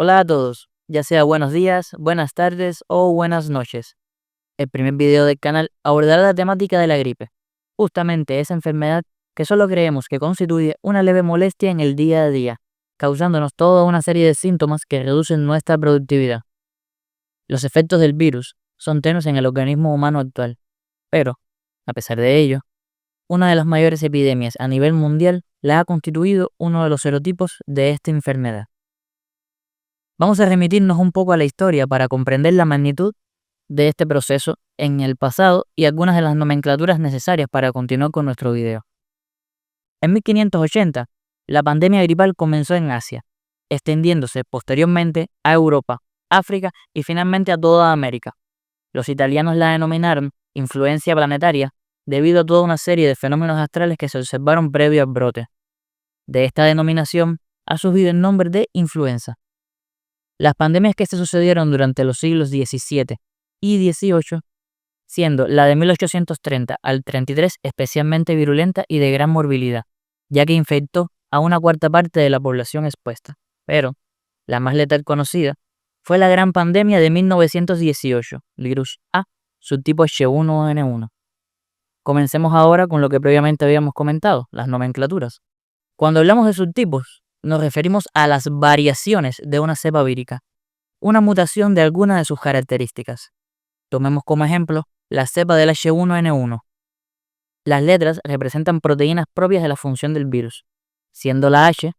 Hola a todos, ya sea buenos días, buenas tardes o buenas noches. El primer video del canal abordará la temática de la gripe, justamente esa enfermedad que solo creemos que constituye una leve molestia en el día a día, causándonos toda una serie de síntomas que reducen nuestra productividad. Los efectos del virus son tenues en el organismo humano actual, pero, a pesar de ello, una de las mayores epidemias a nivel mundial la ha constituido uno de los serotipos de esta enfermedad. Vamos a remitirnos un poco a la historia para comprender la magnitud de este proceso en el pasado y algunas de las nomenclaturas necesarias para continuar con nuestro video. En 1580, la pandemia gripal comenzó en Asia, extendiéndose posteriormente a Europa, África y finalmente a toda América. Los italianos la denominaron influencia planetaria debido a toda una serie de fenómenos astrales que se observaron previo al brote. De esta denominación ha surgido el nombre de influenza. Las pandemias que se sucedieron durante los siglos XVII y XVIII, siendo la de 1830 al 33 especialmente virulenta y de gran morbilidad, ya que infectó a una cuarta parte de la población expuesta. Pero la más letal conocida fue la gran pandemia de 1918, virus A, subtipo H1N1. Comencemos ahora con lo que previamente habíamos comentado, las nomenclaturas. Cuando hablamos de subtipos, nos referimos a las variaciones de una cepa vírica, una mutación de alguna de sus características. Tomemos como ejemplo la cepa del H1N1. Las letras representan proteínas propias de la función del virus, siendo la H,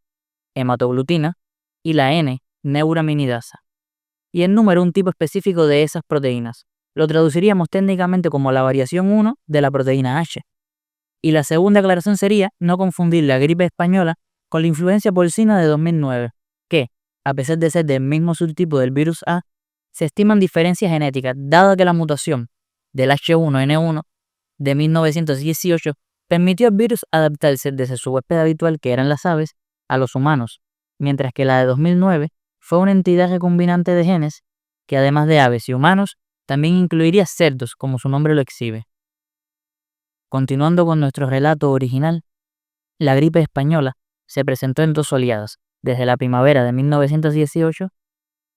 hematoglutina, y la N, neuraminidasa. Y el número un tipo específico de esas proteínas. Lo traduciríamos técnicamente como la variación 1 de la proteína H. Y la segunda aclaración sería no confundir la gripe española con la influencia porcina de 2009, que, a pesar de ser del mismo subtipo del virus A, se estiman diferencias genéticas, dado que la mutación del H1N1 de 1918 permitió al virus adaptarse desde su huésped habitual, que eran las aves, a los humanos, mientras que la de 2009 fue una entidad recombinante de genes que, además de aves y humanos, también incluiría cerdos, como su nombre lo exhibe. Continuando con nuestro relato original, la gripe española se presentó en dos oleadas, desde la primavera de 1918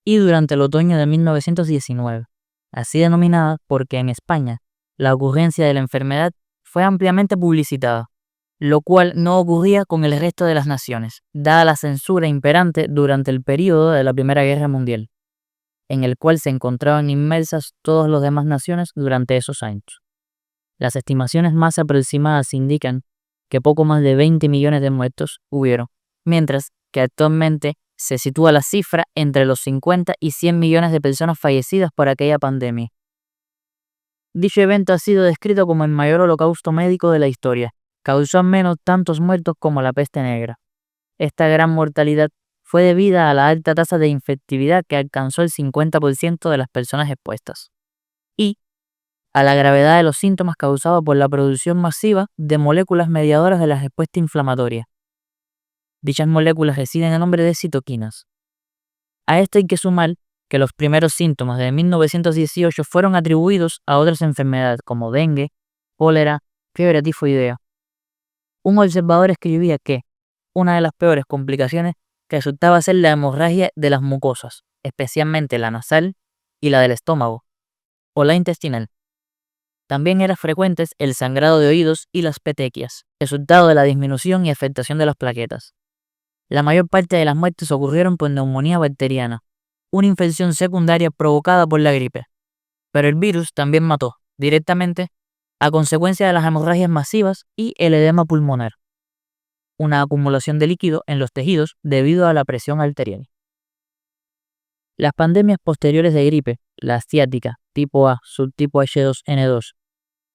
y durante el otoño de 1919, así denominada porque en España la ocurrencia de la enfermedad fue ampliamente publicitada, lo cual no ocurría con el resto de las naciones, dada la censura imperante durante el período de la Primera Guerra Mundial, en el cual se encontraban inmersas todas las demás naciones durante esos años. Las estimaciones más aproximadas indican que poco más de 20 millones de muertos hubieron, mientras que actualmente se sitúa la cifra entre los 50 y 100 millones de personas fallecidas por aquella pandemia. Dicho evento ha sido descrito como el mayor holocausto médico de la historia. Causó al menos tantos muertos como la peste negra. Esta gran mortalidad fue debida a la alta tasa de infectividad que alcanzó el 50% de las personas expuestas y a la gravedad de los síntomas causados por la producción masiva de moléculas mediadoras de la respuesta inflamatoria. Dichas moléculas reciben el nombre de citoquinas. A esto hay que sumar que los primeros síntomas de 1918 fueron atribuidos a otras enfermedades como dengue, cólera, fiebre tifoidea. Un observador escribía que una de las peores complicaciones resultaba ser la hemorragia de las mucosas, especialmente la nasal y la del estómago, o la intestinal. También eran frecuentes el sangrado de oídos y las petequias, resultado de la disminución y afectación de las plaquetas. La mayor parte de las muertes ocurrieron por neumonía bacteriana, una infección secundaria provocada por la gripe. Pero el virus también mató, directamente, a consecuencia de las hemorragias masivas y el edema pulmonar, una acumulación de líquido en los tejidos debido a la presión arterial. Las pandemias posteriores de gripe, la asiática, tipo A, subtipo H2N2,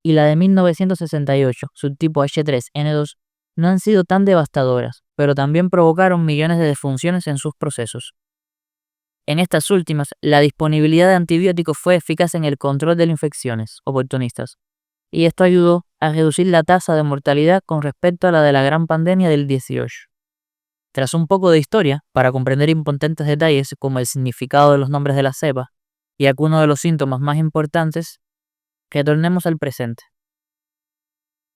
y la de 1968, subtipo H3N2, no han sido tan devastadoras, pero también provocaron millones de defunciones en sus procesos. En estas últimas, la disponibilidad de antibióticos fue eficaz en el control de las infecciones oportunistas, y esto ayudó a reducir la tasa de mortalidad con respecto a la de la gran pandemia del 18. Tras un poco de historia, para comprender importantes detalles como el significado de los nombres de las cepas y algunos de los síntomas más importantes, retornemos al presente.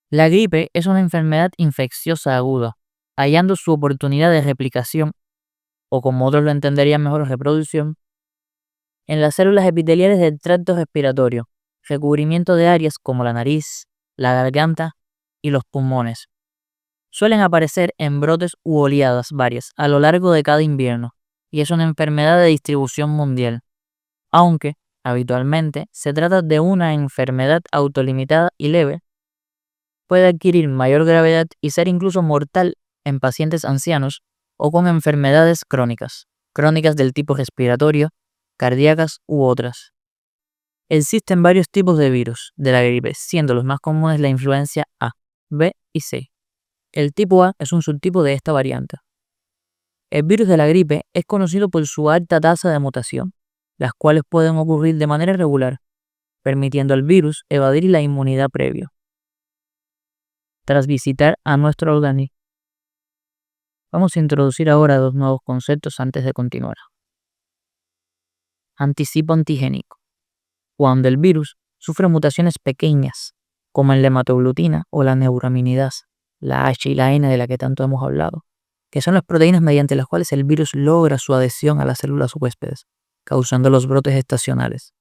La gripe es una enfermedad infecciosa aguda, hallando su oportunidad de replicación o como otros lo entenderían mejor, reproducción, en las células epiteliales del tracto respiratorio, recubrimiento de áreas como la nariz, la garganta y los pulmones. Suelen aparecer en brotes u oleadas varias a lo largo de cada invierno y es una enfermedad de distribución mundial, aunque habitualmente se trata de una enfermedad autolimitada y leve, puede adquirir mayor gravedad y ser incluso mortal en pacientes ancianos o con enfermedades crónicas del tipo respiratorio, cardíacas u otras. Existen varios tipos de virus de la gripe, siendo los más comunes la influencia A, B y C. El tipo A es un subtipo de esta variante. El virus de la gripe es conocido por su alta tasa de mutación, las cuales pueden ocurrir de manera regular, permitiendo al virus evadir la inmunidad previa. Tras visitar a nuestro organismo, vamos a introducir ahora dos nuevos conceptos antes de continuar. Anticipo antigénico. Cuando el virus sufre mutaciones pequeñas, como en la hematoglutina o la neuraminidasa, la H y la N de la que tanto hemos hablado, que son las proteínas mediante las cuales el virus logra su adhesión a las células huéspedes, causando los brotes estacionales.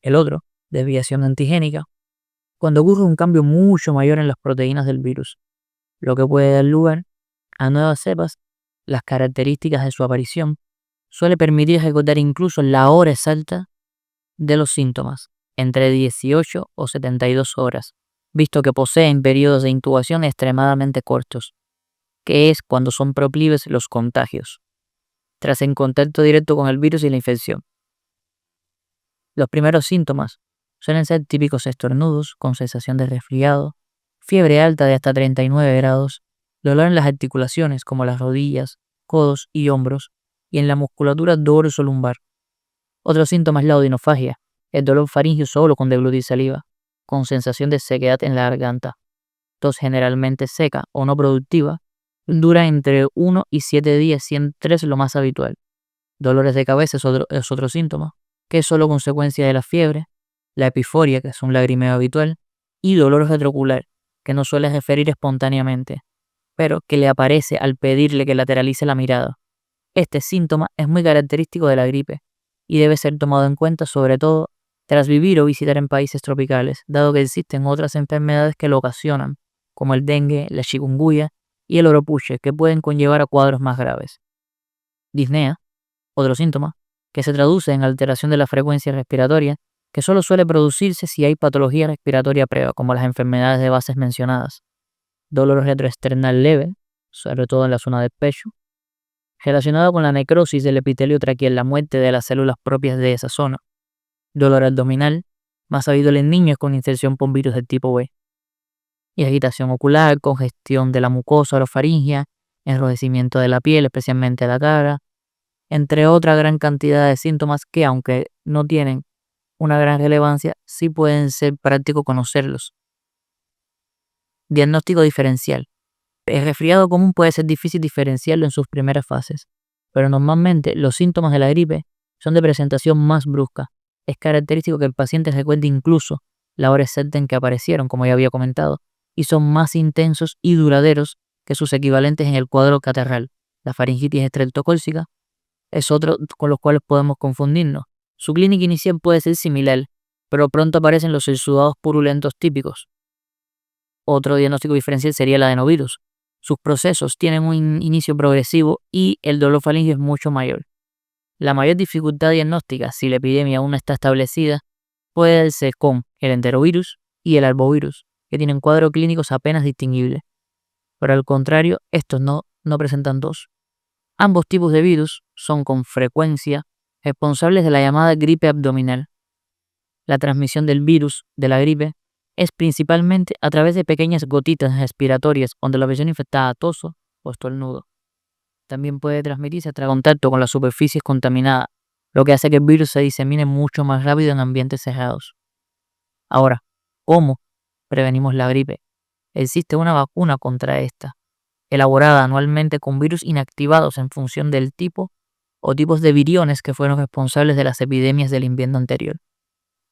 El otro, desviación antigénica, cuando ocurre un cambio mucho mayor en las proteínas del virus, lo que puede dar lugar a nuevas cepas. Las características de su aparición suele permitir recordar incluso la hora exacta de los síntomas, entre 18 o 72 horas, visto que poseen periodos de incubación extremadamente cortos, que es cuando son proclives los contagios, tras el contacto directo con el virus y la infección. Los primeros síntomas suelen ser típicos estornudos con sensación de resfriado, fiebre alta de hasta 39 grados, dolor en las articulaciones como las rodillas, codos y hombros, y en la musculatura dorso-lumbar. Otro síntoma es la odinofagia, el dolor faríngeo solo con deglutir saliva, con sensación de sequedad en la garganta. Tos generalmente seca o no productiva, dura entre 1 y 7 días, siendo 3 lo más habitual. Dolores de cabeza es otro síntoma, que es solo consecuencia de la fiebre, la epiforia, que es un lagrimeo habitual, y dolor retroocular, que no suele referir espontáneamente, pero que le aparece al pedirle que lateralice la mirada. Este síntoma es muy característico de la gripe y debe ser tomado en cuenta sobre todo tras vivir o visitar en países tropicales, dado que existen otras enfermedades que lo ocasionan, como el dengue, la chikungunya y el oropuche, que pueden conllevar a cuadros más graves. Disnea, otro síntoma, que se traduce en alteración de la frecuencia respiratoria, que solo suele producirse si hay patología respiratoria previa, como las enfermedades de bases mencionadas. Dolor retroesternal leve, sobre todo en la zona del pecho, relacionado con la necrosis del epitelio traqueal, la muerte de las células propias de esa zona. Dolor abdominal, más habitual en niños con infección por virus del tipo B. Y agitación ocular, congestión de la mucosa orofaringea, enrojecimiento de la piel, especialmente la cara, entre otra gran cantidad de síntomas que, aunque no tienen una gran relevancia, sí pueden ser práctico conocerlos. Diagnóstico diferencial. El resfriado común puede ser difícil diferenciarlo en sus primeras fases, pero normalmente los síntomas de la gripe son de presentación más brusca. Es característico que el paciente recuerde incluso la hora exacta en que aparecieron, como ya había comentado, y son más intensos y duraderos que sus equivalentes en el cuadro catarral. La faringitis estreptocócica es otro con los cuales podemos confundirnos. Su clínica inicial puede ser similar, pero pronto aparecen los exudados purulentos típicos. Otro diagnóstico diferencial sería el adenovirus. Sus procesos tienen un inicio progresivo y el dolor faríngeo es mucho mayor. La mayor dificultad diagnóstica, si la epidemia aún no está establecida, puede darse con el enterovirus y el arbovirus, que tienen cuadros clínicos apenas distinguibles. Pero al contrario, estos no presentan tos. Ambos tipos de virus son con frecuencia responsables de la llamada gripe abdominal. La transmisión del virus de la gripe es principalmente a través de pequeñas gotitas respiratorias donde la persona infectada toso o estornudo. También puede transmitirse tras contacto con las superficies contaminadas, lo que hace que el virus se disemine mucho más rápido en ambientes cerrados. Ahora, ¿cómo prevenimos la gripe? Existe una vacuna contra esta, elaborada anualmente con virus inactivados en función del tipo o tipos de viriones que fueron responsables de las epidemias del invierno anterior.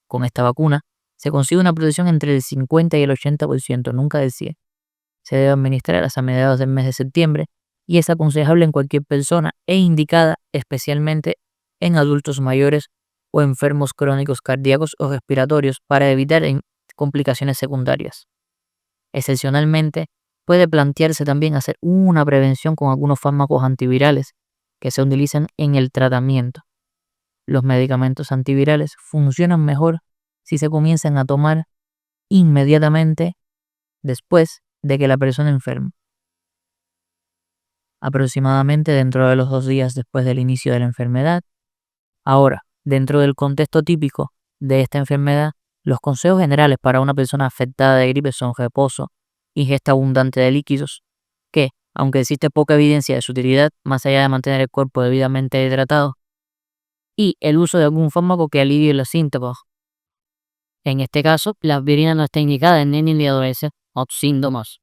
Con esta vacuna se consigue una protección entre el 50 y el 80%, nunca del 100%. Se debe administrar hasta mediados del mes de septiembre y es aconsejable en cualquier persona e indicada especialmente en adultos mayores o enfermos crónicos cardíacos o respiratorios para evitar complicaciones secundarias. Excepcionalmente, puede plantearse también hacer una prevención con algunos fármacos antivirales que se utilizan en el tratamiento. Los medicamentos antivirales funcionan mejor si se comienzan a tomar inmediatamente después de que la persona enferma, aproximadamente dentro de los 2 días después del inicio de la enfermedad. Ahora, dentro del contexto típico de esta enfermedad, los consejos generales para una persona afectada de gripe son reposo, ingesta abundante de líquidos, que, aunque existe poca evidencia de su utilidad más allá de mantener el cuerpo debidamente hidratado, y el uso de algún fármaco que alivie los síntomas. En este caso, la aspirina no está indicada en niños ni adolescentes o síntomas,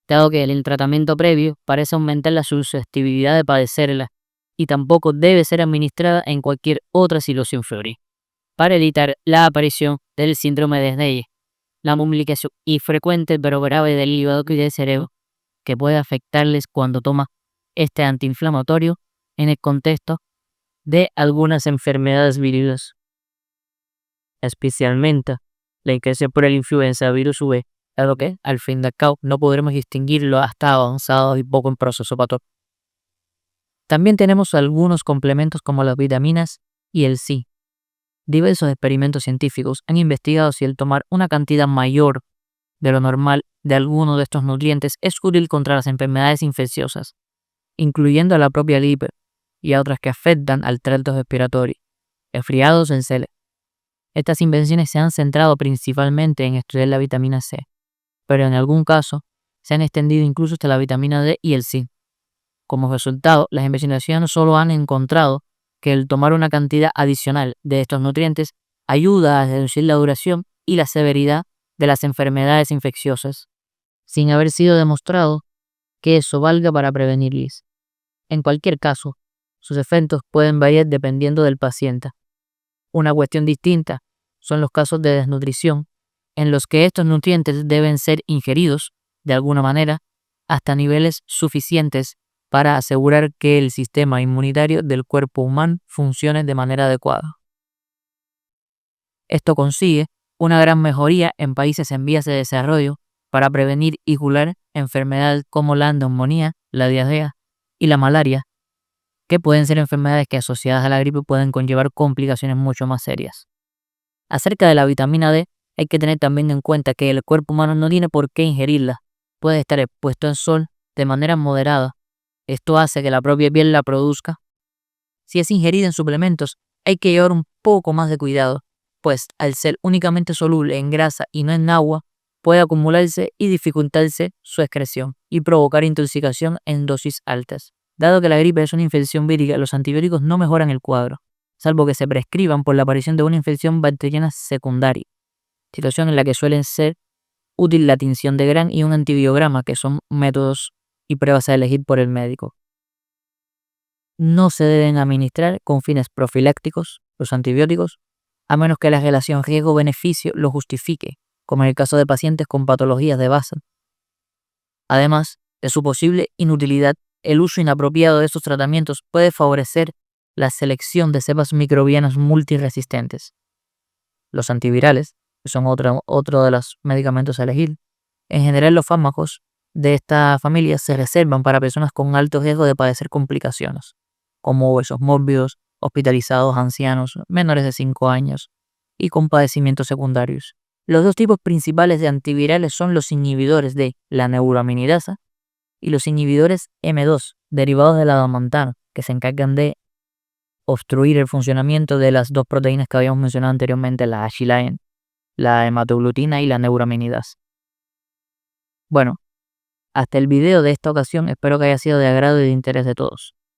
dado que el tratamiento previo parece aumentar la susceptibilidad de padecerla y tampoco debe ser administrada en cualquier otra situación febril, para evitar la aparición del síndrome de Snelle, la mobilización infrecuente pero grave del hígado y del cerebro, que puede afectarles cuando toma este antiinflamatorio en el contexto de algunas enfermedades virales, especialmente la infección por el influenza virus V, dado que, al fin y al cabo, no podremos distinguirlo hasta avanzados y poco en proceso patológico. También tenemos algunos complementos como las vitaminas y el zinc. Diversos experimentos científicos han investigado si el tomar una cantidad mayor de lo normal de alguno de estos nutrientes es útil contra las enfermedades infecciosas, incluyendo a la propia gripe y a otras que afectan al tracto respiratorio, resfriados en celes. Estas invenciones se han centrado principalmente en estudiar la vitamina C, pero en algún caso se han extendido incluso hasta la vitamina D y el zinc. Como resultado, las investigaciones solo han encontrado que el tomar una cantidad adicional de estos nutrientes ayuda a reducir la duración y la severidad de las enfermedades infecciosas, sin haber sido demostrado que eso valga para prevenirlas. En cualquier caso, sus efectos pueden variar dependiendo del paciente. Una cuestión distinta son los casos de desnutrición, en los que estos nutrientes deben ser ingeridos, de alguna manera, hasta niveles suficientes para asegurar que el sistema inmunitario del cuerpo humano funcione de manera adecuada. Esto consigue una gran mejoría en países en vías de desarrollo para prevenir y curar enfermedades como la neumonía, la diarrea y la malaria, que pueden ser enfermedades que asociadas a la gripe pueden conllevar complicaciones mucho más serias. Acerca de la vitamina D, hay que tener también en cuenta que el cuerpo humano no tiene por qué ingerirla, puede estar expuesto al sol de manera moderada. Esto hace que la propia piel la produzca. Si es ingerida en suplementos, hay que llevar un poco más de cuidado, pues al ser únicamente soluble en grasa y no en agua, puede acumularse y dificultarse su excreción y provocar intoxicación en dosis altas. Dado que la gripe es una infección vírica, los antibióticos no mejoran el cuadro, salvo que se prescriban por la aparición de una infección bacteriana secundaria, situación en la que suelen ser útil la tinción de Gram y un antibiograma, que son métodos y pruebas a elegir por el médico. No se deben administrar con fines profilácticos los antibióticos, a menos que la relación riesgo-beneficio lo justifique, como en el caso de pacientes con patologías de base. Además de su posible inutilidad, el uso inapropiado de estos tratamientos puede favorecer la selección de cepas microbianas multiresistentes. Los antivirales, que son otro de los medicamentos a elegir, en general los fármacos de esta familia se reservan para personas con alto riesgo de padecer complicaciones, como huesos mórbidos, hospitalizados, ancianos, menores de 5 años y con padecimientos secundarios. Los dos tipos principales de antivirales son los inhibidores de la neuraminidasa y los inhibidores M2, derivados de la adamantano, que se encargan de obstruir el funcionamiento de las dos proteínas que habíamos mencionado anteriormente, la achilina, la hematoglutina y la neuraminidasa. Bueno, hasta el video de esta ocasión, espero que haya sido de agrado y de interés de todos.